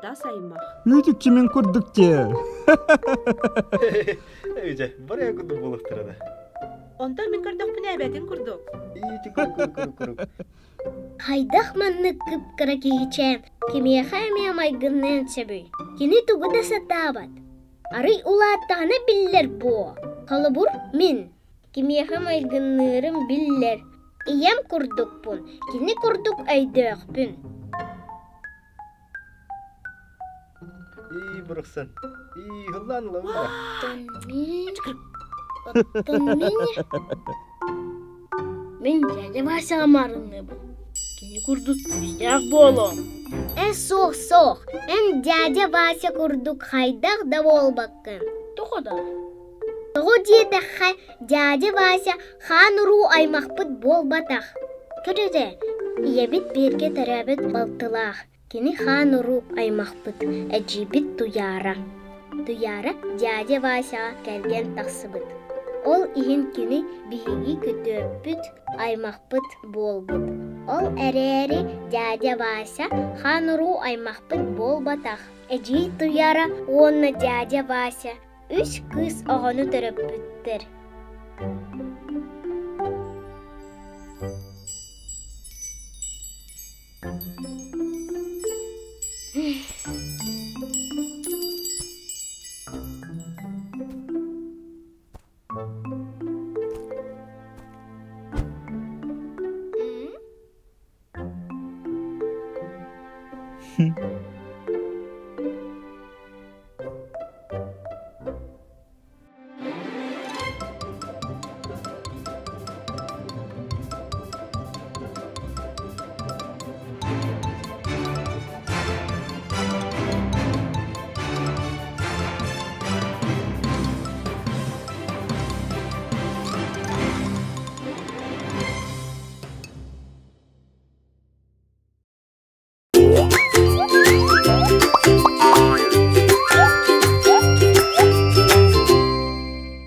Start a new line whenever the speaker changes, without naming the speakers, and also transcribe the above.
Hatta saymak.
Ütük kimin kurduk ki?
Öyle, buraya kurduk bulukturada.
Ondan min kurduk bu nebedin kurduk.
İyi, kuruk.
Haydak manнык кыпкыра киһичээм, кимиэхэ эмиэ майгынныан сөбүй. Кини тугу да сатаабат. Арый улааттаана биллер буо. Халыбур мин. Кимиэхэ майгынныырым биллер. Ием курдукпун, кини курдук айдыахпүн.
İyi buruksan. İyi, hıllan ulan.
Мен дядя Вася амарынны бу. Кини курдук үстәк болом. Соқ. Эн дядя Вася курдук хайдах да болбаккын. Тоқода. Тоғы диеде дядя Вася хан ру аймақпыт болбатах. Көреді, иебит берге тарабит балтылах. Кини хан ру аймақпыт әджибит туяра. Туяра дядя Вася келген тақсыбыт. Ол иһин кини биһиги көтөппүт аймақпыт болбут. Ол әрәри дядя Вася хануру аймақпыт болбатах. Эжи туяра онна дядя Вася үс кыз оғону төрөппүттер.